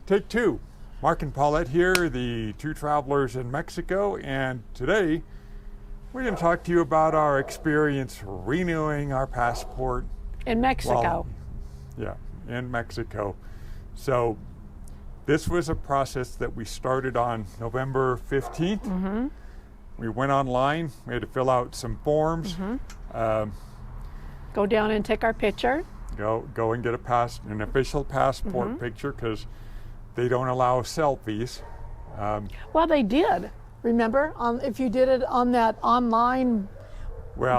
Take two. Mark and Paulette here, the two travelers in Mexico, and today we're going to talk to you about our experience renewing our passport. In Mexico. In Mexico. So this was a process that we started on November 15th. Mm-hmm. We went online, we had to fill out some forms. Mm-hmm. Go down and take our picture. Go and get an official passport Mm-hmm. picture, because they don't allow selfies. Well, they did. Remember, if you did it on that online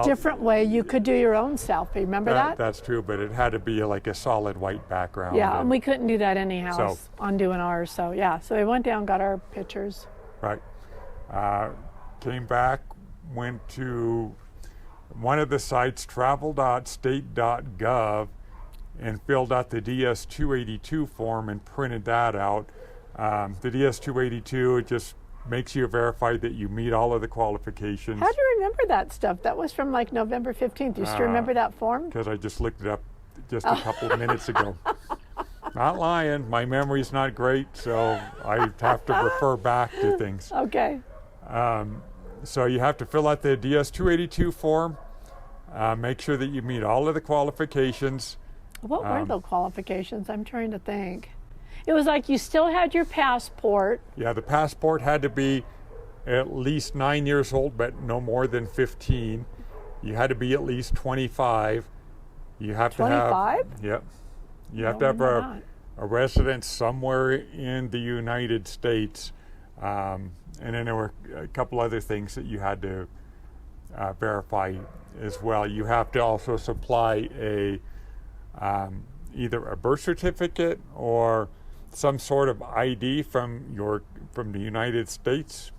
different way, you could do your own selfie. Remember that? That's true, but it had to be like a solid white background. Yeah, and we couldn't do that anyhow So- on doing ours. So yeah, so we went down, got our pictures. Right. Came back, went to one of the sites, travel.state.gov, and filled out the DS-282 form and printed that out. The DS-282, it just makes you verify that you meet all of the qualifications. How do you remember that stuff? That was from like November 15th. You still remember that form? Because I just looked it up just a couple of minutes ago. Not lying, my memory's not great, so I have to refer back to things. Okay. So you have to fill out the DS-282 form, make sure that you meet all of the qualifications. What were the qualifications? I'm trying to think. It was like you still had your passport. Yeah, the passport had to be at least 9 years old, but no more than 15. You had to be at least 25. You have 25? to have. Yep. You have to have a residence somewhere in the United States. And then there were a couple other things that you had to verify as well. You have to also supply either a birth certificate or some sort of ID from the United States,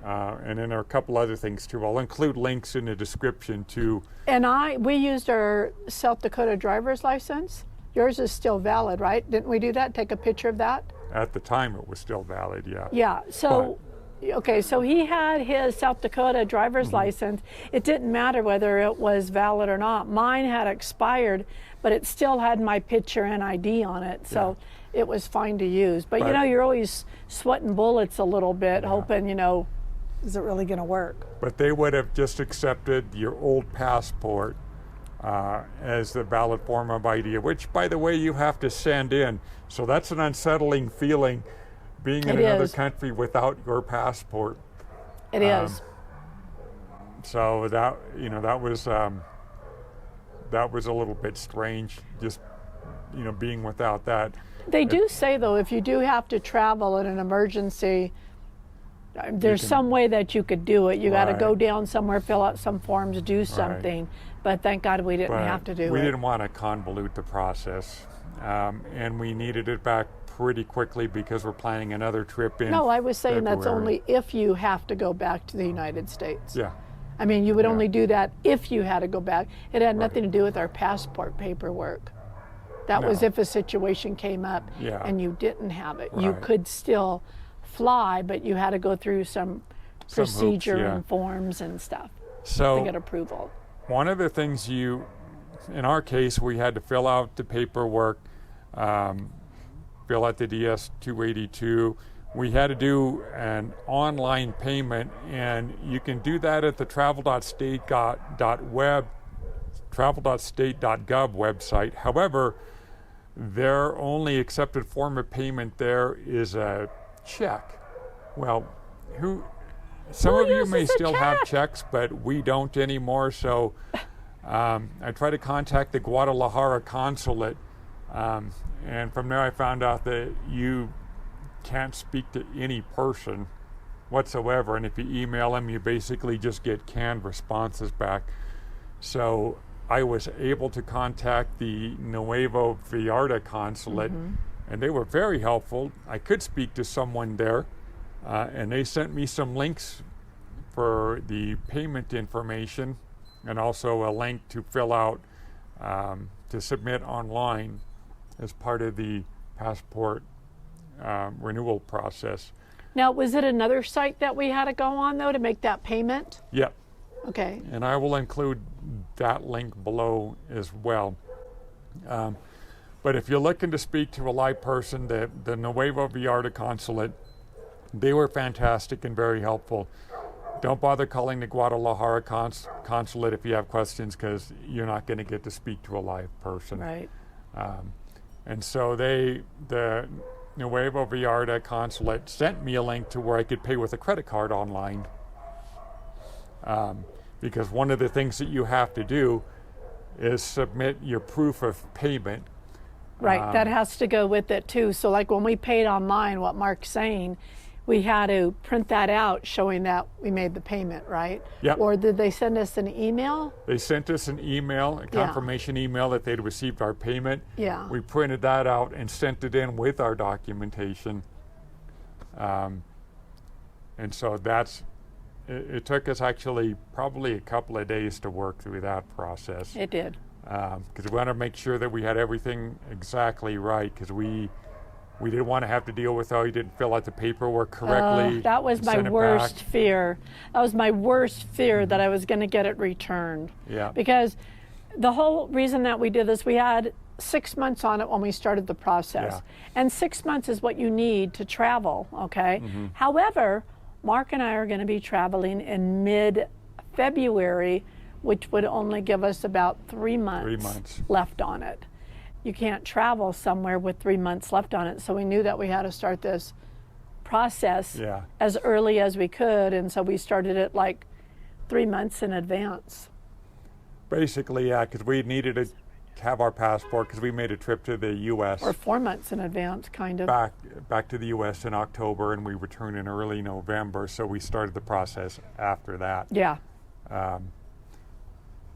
and then there are a couple other things too. I'll include links in the description too. And we used our South Dakota driver's license. Yours is still valid, right? Didn't we do that? Take a picture of that? At the time, it was still valid. Yeah. Yeah. So. Okay, so he had his South Dakota driver's license. It didn't matter whether it was valid or not. Mine had expired, but it still had my picture and ID on it, so it was fine to use. But you know, you're always sweating bullets a little bit, hoping, is it really going to work? But they would have just accepted your old passport as the valid form of ID, which, by the way, you have to send in. So that's an unsettling feeling, being in another country without your passport. It is. So that was a little bit strange, just being without that. They do say though, if you do have to travel in an emergency, there's some way that you could do it. You got to go down somewhere, fill out some forms, do something. But thank God we didn't have to do it. We didn't want to convolute the process, and we needed it back pretty quickly because we're planning another trip in. No, I was saying February. that's only if you have to go back to the United States. Yeah. I mean, you would only do that if you had to go back. It had nothing to do with our passport paperwork. That was if a situation came up and you didn't have it. You could still fly, but you had to go through some procedure and forms and stuff to get approval. One of the things in our case, we had to fill out the paperwork, fill out the DS-282. We had to do an online payment, and you can do that at the travel.state.gov website. However, their only accepted form of payment there is a check. Well, some of you may still have checks, but we don't anymore. So I tried to contact the Guadalajara consulate, and from there I found out that you can't speak to any person whatsoever, and if you email them, you basically just get canned responses back. So I was able to contact the Nuevo Vallarta consulate, and they were very helpful. I could speak to someone there, and they sent me some links for the payment information, and also a link to fill out to submit online as part of the passport renewal process. Now, was it another site that we had to go on though to make that payment? Yep. Okay. And I will include that link below as well. But if you're looking to speak to a live person, the Nuevo Vallarta consulate, they were fantastic and very helpful. Don't bother calling the Guadalajara consulate if you have questions, because you're not going to get to speak to a live person. Right. And so the Nuevo Vallarta consulate sent me a link to where I could pay with a credit card online. Because one of the things that you have to do is submit your proof of payment. Right, that has to go with it too. So like when we paid online, what Mark's saying, we had to print that out showing that we made the payment, right? Yep. Or did they send us an email? They sent us an email, a confirmation email that they'd received our payment. Yeah. We printed that out and sent it in with our documentation. And so it took us actually probably a couple of days to work through that process. It did. Because we wanted to make sure that we had everything exactly right, because we didn't want to have to deal with, you didn't fill out the paperwork correctly. That was my worst fear. That was my worst fear, that I was going to get it returned. Yeah. Because the whole reason that we did this, we had 6 months on it when we started the process. Yeah. And 6 months is what you need to travel, okay? However, Mark and I are going to be traveling in mid-February, which would only give us about 3 months left on it. You can't travel somewhere with 3 months left on it. So we knew that we had to start this process as early as we could. And so we started it like 3 months in advance. Basically, yeah, because we needed to have our passport, because we made a trip to the U.S. Or 4 months in advance, kind of. Back to the U.S. in October, and we returned in early November. So we started the process after that. Yeah.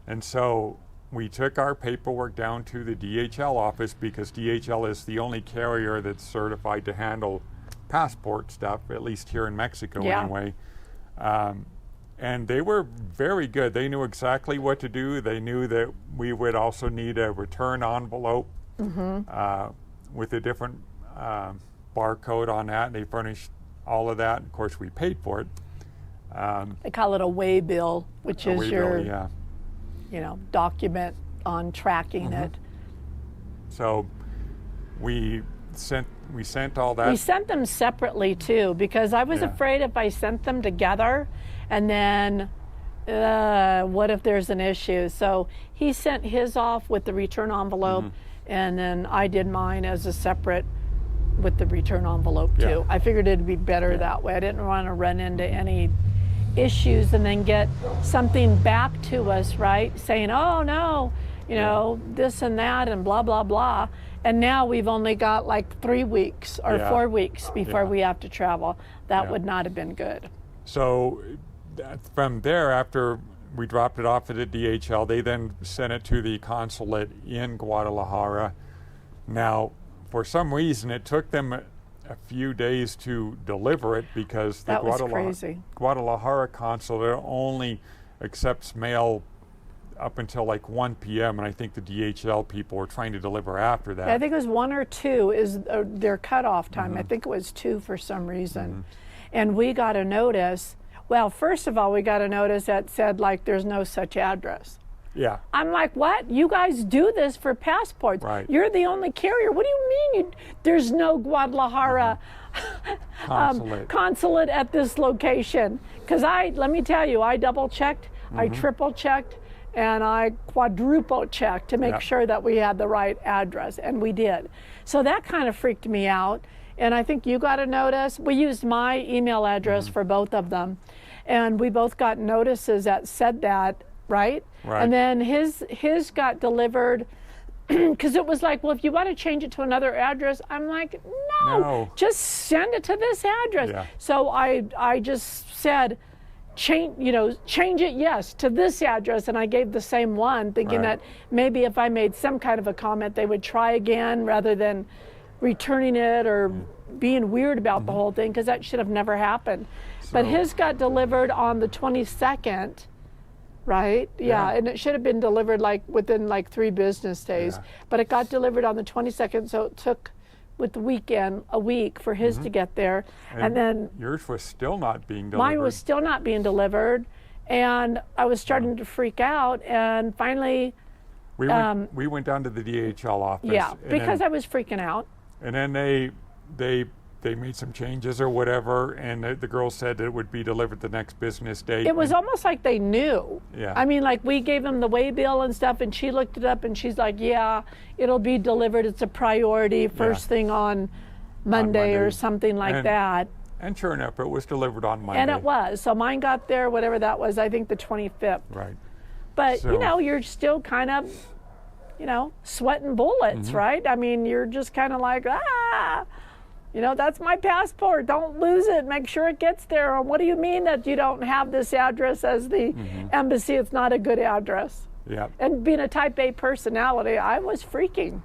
And so we took our paperwork down to the DHL office, because DHL is the only carrier that's certified to handle passport stuff, at least here in Mexico anyway. And they were very good. They knew exactly what to do. They knew that we would also need a return envelope with a different barcode on that. They furnished all of that. Of course, we paid for it. They call it a way bill, which is your yeah. Document on tracking it. So we sent all that. We sent them separately too, because I was afraid if I sent them together, and then what if there's an issue? So he sent his off with the return envelope, and then I did mine as a separate with the return envelope too. I figured it'd be better that way. I didn't want to run into any issues and then get something back to us, right? Saying, oh no, this and that and blah, blah, blah. And now we've only got like 3 weeks or 4 weeks before we have to travel. That would not have been good. So from there, after we dropped it off at the DHL, they then sent it to the consulate in Guadalajara. Now, for some reason, it took them a few days to deliver it, because the Guadalajara consulate only accepts mail up until like 1 p.m. and I think the DHL people were trying to deliver after that. I think it was 1 or 2 is their cutoff time. I think it was 2 for some reason. And we got a notice. Well, first of all, we got a notice that said like there's no such address. Yeah. I'm like, what? You guys do this for passports. Right. You're the only carrier. What do you mean there's no Guadalajara consulate at this location? Because let me tell you, I double checked, I triple checked, and I quadruple checked to make sure that we had the right address, and we did. So that kind of freaked me out. And I think you got a notice. We used my email address for both of them, and we both got notices that said that, right? And then his got delivered, because it was like, well, if you want to change it to another address, I'm like, no. Just send it to this address. So I just said, change it, yes, to this address, and I gave the same one, thinking that maybe if I made some kind of a comment, they would try again rather than returning it or being weird about the whole thing, because that should have never happened. But his got delivered on the 22nd, right? Yeah, and it should have been delivered like within like 3 business days. But it got delivered on the 22nd, so it took, with the weekend, a week for his to get there. And then yours was still not being delivered. Mine was still not being delivered, and I was starting to freak out. And finally, We went down to the DHL office. Yeah, and because then, I was freaking out. And then they made some changes or whatever, and the girl said it would be delivered the next business day. It was almost like they knew. Yeah. I mean, like we gave them the way bill and stuff, and she looked it up, and she's like, "Yeah, it'll be delivered. It's a priority first thing on Monday or something like that." And sure enough, it was delivered on Monday. And it was. So mine got there, whatever that was. I think the 25th. Right. But So, you know, you're still kind of, you know, sweating bullets, right? I mean, you're just kind of like, you know, that's my passport. Don't lose it. Make sure it gets there. Or what do you mean that you don't have this address as the embassy? It's not a good address. Yeah. And being a type A personality, I was freaking.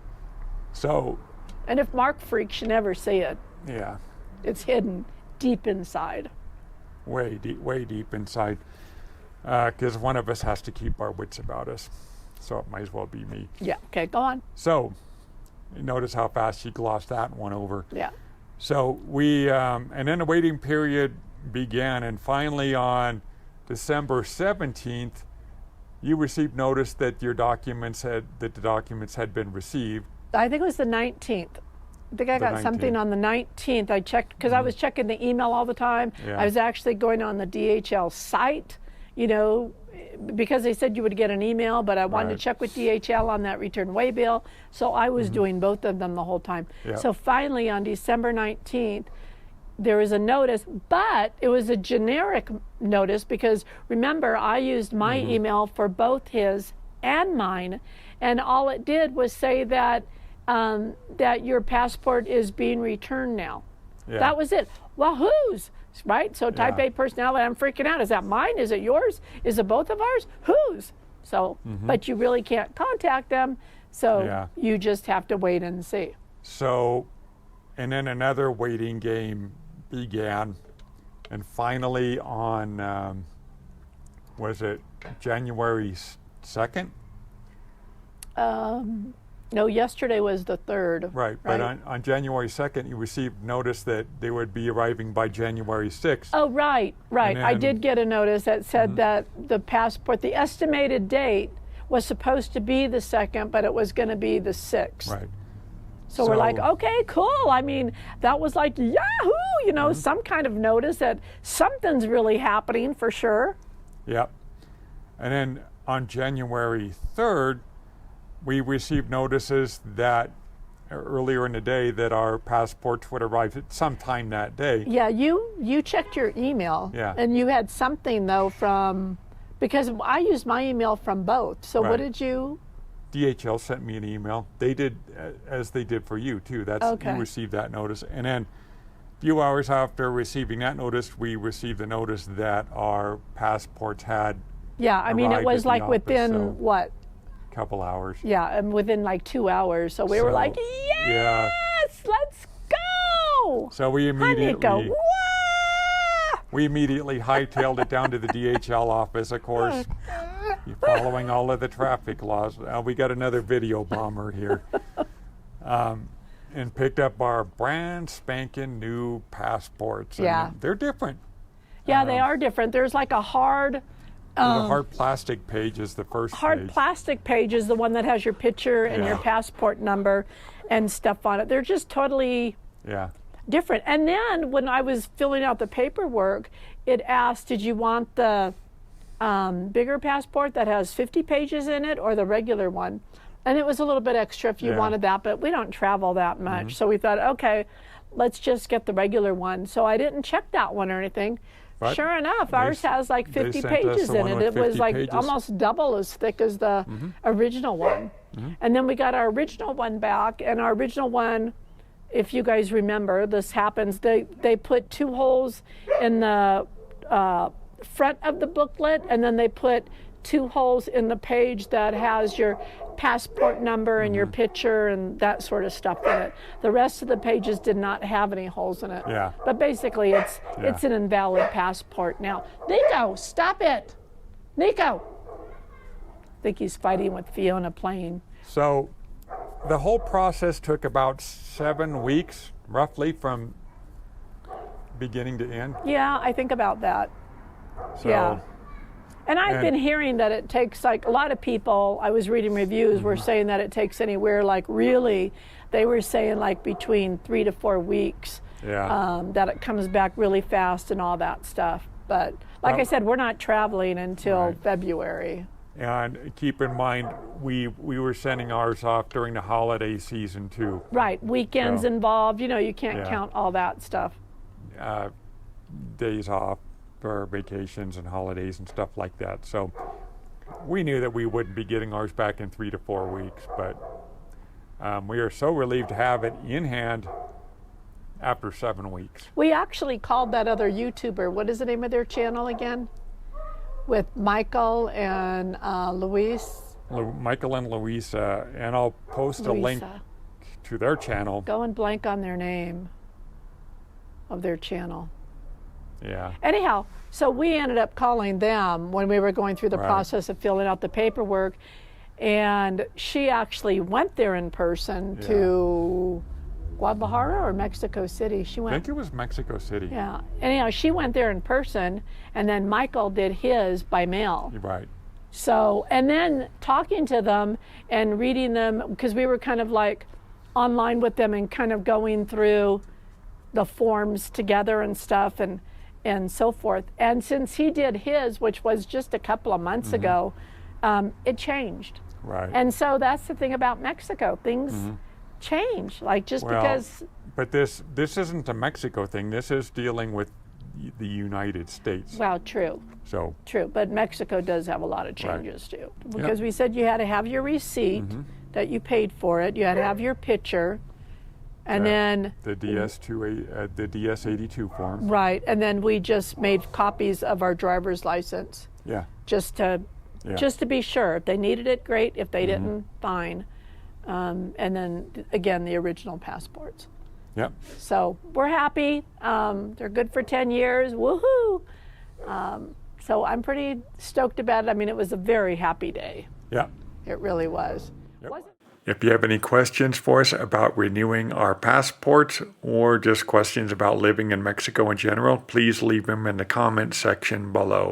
So. And if Mark freaks, you never see it. Yeah. It's hidden deep inside. Way deep inside. Because one of us has to keep our wits about us. So it might as well be me. Yeah. Okay, go on. So, you notice how fast she glossed that one over. Yeah. So we, and then the waiting period began, and finally on December 17th, you received notice that the documents had been received. I think it was the 19th. I think I got something on the 19th. I checked, because I was checking the email all the time. Yeah. I was actually going on the DHL site, you know, because they said you would get an email, but I wanted to check with DHL on that return way bill. So I was doing both of them the whole time. Yeah. So finally on December 19th, there was a notice, but it was a generic notice because remember, I used my email for both his and mine. And all it did was say that that your passport is being returned now. Yeah. That was it. Well, whose? Right? So type A personality, I'm freaking out. Is that mine? Is it yours? Is it both of ours? Whose? So, but you really can't contact them. So you just have to wait and see. So, and then another waiting game began. And finally on, was it January 2nd? No, yesterday was the 3rd. Right, but on January 2nd, you received notice that they would be arriving by January 6th. Oh, right. Then, I did get a notice that said that the passport, the estimated date was supposed to be the 2nd, but it was going to be the 6th. Right. So we're like, okay, cool. I mean, that was like, yahoo, you know, some kind of notice that something's really happening for sure. Yep. And then on January 3rd, we received notices that earlier in the day that our passports would arrive at some time that day. Yeah, you checked your email. Yeah. And you had something though from, because I used my email from both. So what did you? DHL sent me an email. They did as they did for you too. You received that notice. And then a few hours after receiving that notice, we received the notice that our passports had I mean, it was like within what? Couple hours. Yeah, and within like 2 hours. So we were like, yes, let's go. So we immediately hightailed it down to the DHL office, of course, following all of the traffic laws. We got another video bomber here. And picked up our brand spanking new passports. And they're different. Yeah, they are different. There's like a hard... the hard plastic page is the first hard plastic page is the one that has your picture and your passport number and stuff on it. They're just totally different. And then when I was filling out the paperwork, it asked, did you want the bigger passport that has 50 pages in it or the regular one? And it was a little bit extra if you wanted that, but we don't travel that much. So we thought, okay, let's just get the regular one. So I didn't check that one or anything. But sure enough, ours has like 50 pages in it. It was like almost double as thick as the original one. And then we got our original one back, and our original one, if you guys remember, this happens, they put 2 holes in the front of the booklet, and then they put 2 holes in the page that has your passport number and your picture and that sort of stuff in it. The rest of the pages did not have any holes in it. Yeah. But basically it's an invalid passport now. Nico, stop it. Nico. I think he's fighting with Fiona playing. So the whole process took about 7 weeks, roughly, from beginning to end. Yeah, I think about that. So, yeah. And I've been hearing that it takes, like, a lot of people, I was reading reviews, were saying that it takes anywhere, like, really, they were saying, like, between 3 to 4 weeks, that it comes back really fast and all that stuff. But like I said, we're not traveling until February. And keep in mind, we were sending ours off during the holiday season too. Right, weekends involved, you know, you can't count all that stuff. Days off for vacations and holidays and stuff like that. So we knew that we wouldn't be getting ours back in 3 to 4 weeks, but we are so relieved to have it in hand after 7 weeks. We actually called that other YouTuber, what is the name of their channel again? With Michael and Luis. Michael and Luisa, and I'll post a link to their channel. Go and blank on their name of their channel. Yeah. Anyhow, so we ended up calling them when we were going through the process of filling out the paperwork, and she actually went there in person to Guadalajara or Mexico City. She went. I think it was Mexico City. Yeah. Anyhow, she went there in person, and then Michael did his by mail. Right. So, and then talking to them and reading them, because we were kind of like online with them and kind of going through the forms together and stuff and so forth. And since he did his, which was just a couple of months ago, it changed. Right. And so that's the thing about Mexico. Things change, like just because. But this isn't a Mexico thing. This is dealing with the United States. Well, true. So. True, but Mexico does have a lot of changes too. Because we said you had to have your receipt that you paid for it. You had to have your picture. And then the DS82 form. Right, and then we just made copies of our driver's license. Yeah. Just to be sure. If they needed it, great. If they didn't, fine. And then again, the original passports. Yep. So we're happy. They're good for 10 years. Woohoo! So I'm pretty stoked about it. I mean, it was a very happy day. Yeah. It really was. Yep. If you have any questions for us about renewing our passports or just questions about living in Mexico in general, please leave them in the comment section below.